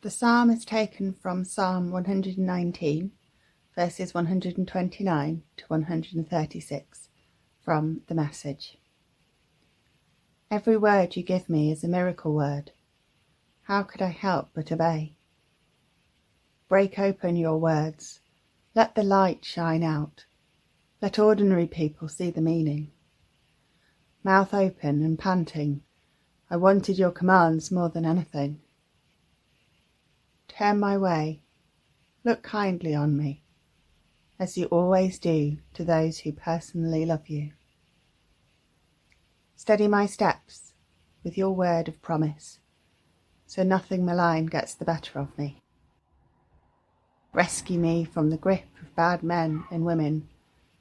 The psalm is taken from Psalm 119, verses 129 to 136, from the Message. Every word you give me is a miracle word. How could I help but obey? Break open your words. Let the light shine out. Let ordinary people see the meaning. Mouth open and panting, I wanted your commands more than anything. Turn my way, look kindly on me, as you always do to those who personally love you. Steady my steps with your word of promise, so nothing malign gets the better of me. Rescue me from the grip of bad men and women,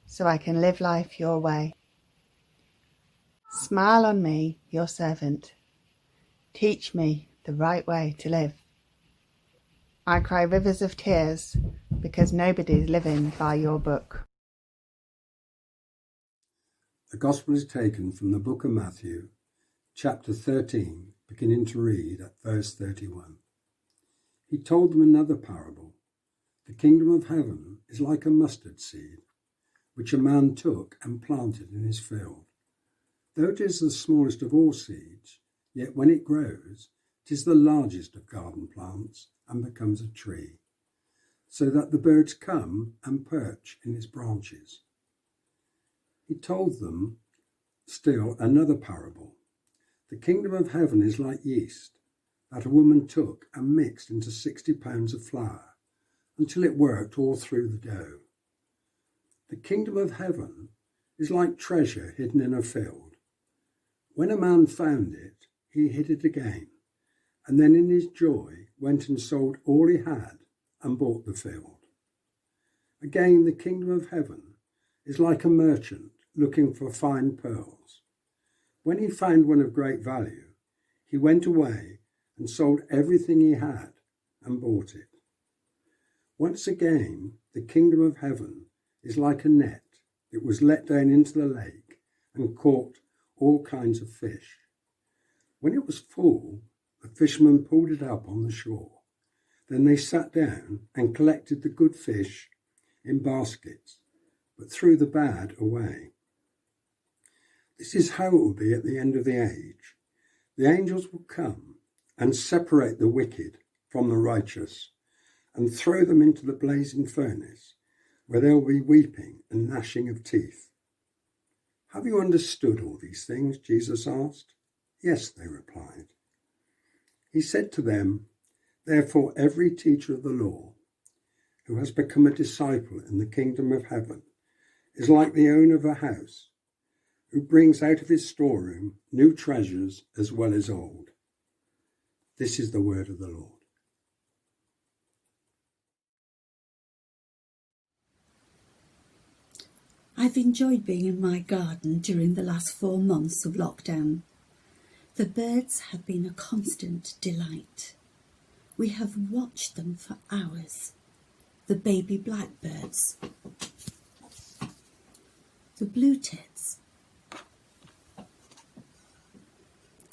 so I can live life your way. Smile on me, your servant. Teach me the right way to live. I cry rivers of tears because nobody's living by your book. The Gospel is taken from the book of Matthew, chapter 13, beginning to read at verse 31. He told them another parable. The kingdom of heaven is like a mustard seed, which a man took and planted in his field. Though it is the smallest of all seeds, yet when it grows, it is the largest of garden plants and becomes a tree, so that the birds come and perch in its branches. He told them still another parable. The kingdom of heaven is like yeast that a woman took and mixed into 60 pounds of flour until it worked all through the dough. The kingdom of heaven is like treasure hidden in a field. When a man found it, he hid it again, and then in his joy went and sold all he had and bought the field. Again, the kingdom of heaven is like a merchant looking for fine pearls. When he found one of great value, he went away and sold everything he had and bought it. Once again, the kingdom of heaven is like a net that was let down into the lake and caught all kinds of fish. When it was full, the fishermen pulled it up on the shore. Then they sat down and collected the good fish in baskets, but threw the bad away. This is how it will be at the end of the age. The angels will come and separate the wicked from the righteous and throw them into the blazing furnace, where there will be weeping and gnashing of teeth. Have you understood all these things? Jesus asked. Yes, they replied. He said to them, therefore every teacher of the law who has become a disciple in the kingdom of heaven is like the owner of a house who brings out of his storeroom new treasures as well as old. This is the word of the Lord. I've enjoyed being in my garden during the last 4 months of lockdown. The birds have been a constant delight. We have watched them for hours. The baby blackbirds, the blue tits,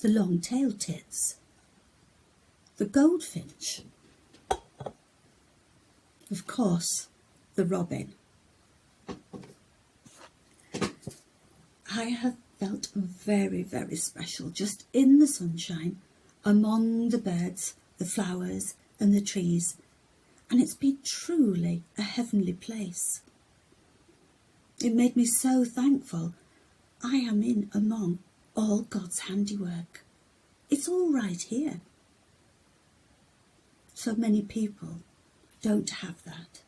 the long-tailed tits, the goldfinch, of course, the robin. I have felt very, very special just in the sunshine, among the birds, the flowers and the trees, and it's been truly a heavenly place. It made me so thankful. I am in among all God's handiwork. It's all right here. So many people don't have that.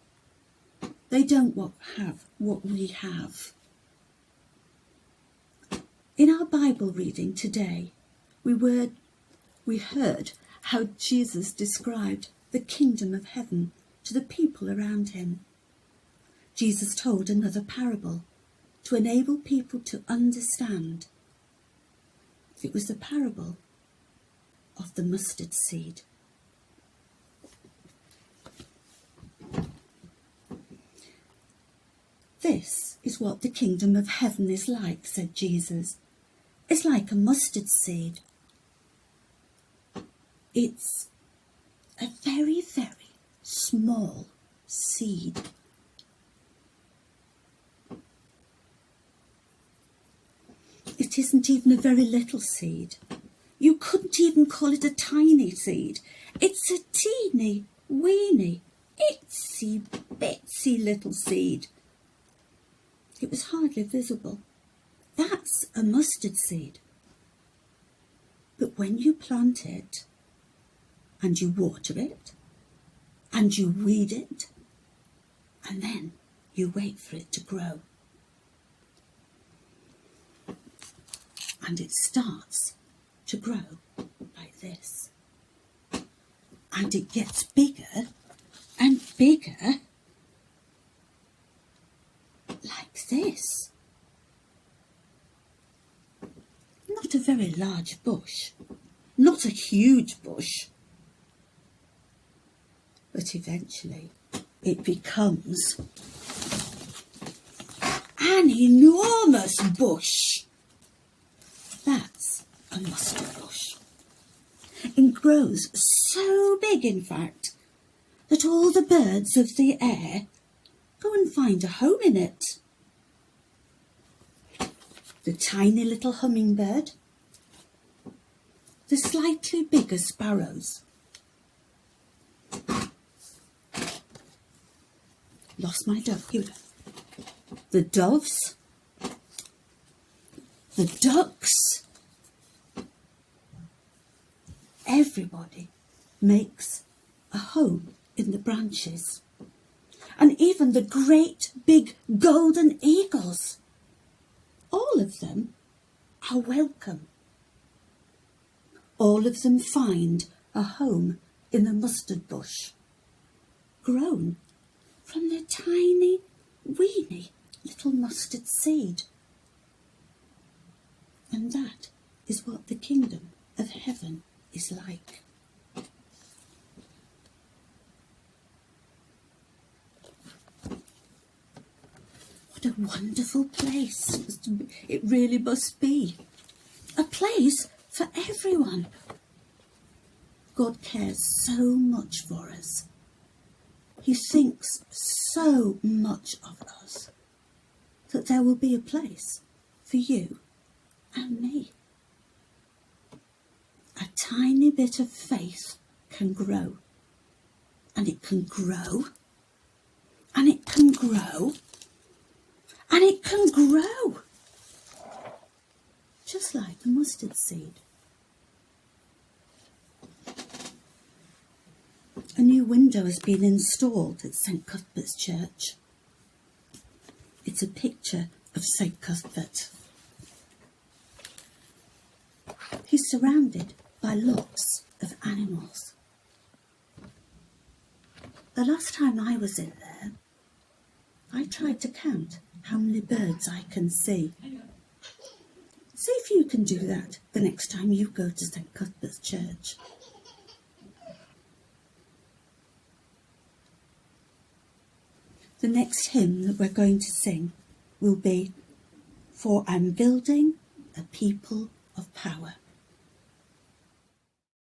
They don't have what we have. In our Bible reading today, we heard how Jesus described the kingdom of heaven to the people around him. Jesus told another parable to enable people to understand. It was the parable of the mustard seed. This is what the kingdom of heaven is like, said Jesus. It's like a mustard seed. It's a very, very small seed. It isn't even a very little seed. You couldn't even call it a tiny seed. It's a teeny, weeny, itsy bitsy little seed. It was hardly visible. That's a mustard seed. But when you plant it, and you water it, and you weed it, and then you wait for it to grow, and it starts to grow like this, and it gets bigger and bigger like this. Not a very large bush, not a huge bush, but eventually it becomes an enormous bush. That's a mustard bush. It grows so big, in fact, that all the birds of the air go and find a home in it. The tiny little hummingbird, the slightly bigger sparrows. Lost my dove. Here we go. The doves, the ducks. Everybody makes a home in the branches. And even the great big golden eagles, all of them are welcome. All of them find a home in the mustard bush, grown from their tiny, weeny little mustard seed. And that is what the kingdom of heaven is like. What a wonderful place it really must be. A place for everyone. God cares so much for us. He thinks so much of us that there will be a place for you and me. A tiny bit of faith can grow, and it can grow, and it can grow, and it can grow, just like the mustard seed. A new window has been installed at St Cuthbert's Church. It's a picture of St Cuthbert. He's surrounded by lots of animals. The last time I was in there, I tried to count how many birds I can see. See if you can do that the next time you go to St Cuthbert's Church. The next hymn that we're going to sing will be "For I'm Building a People of Power."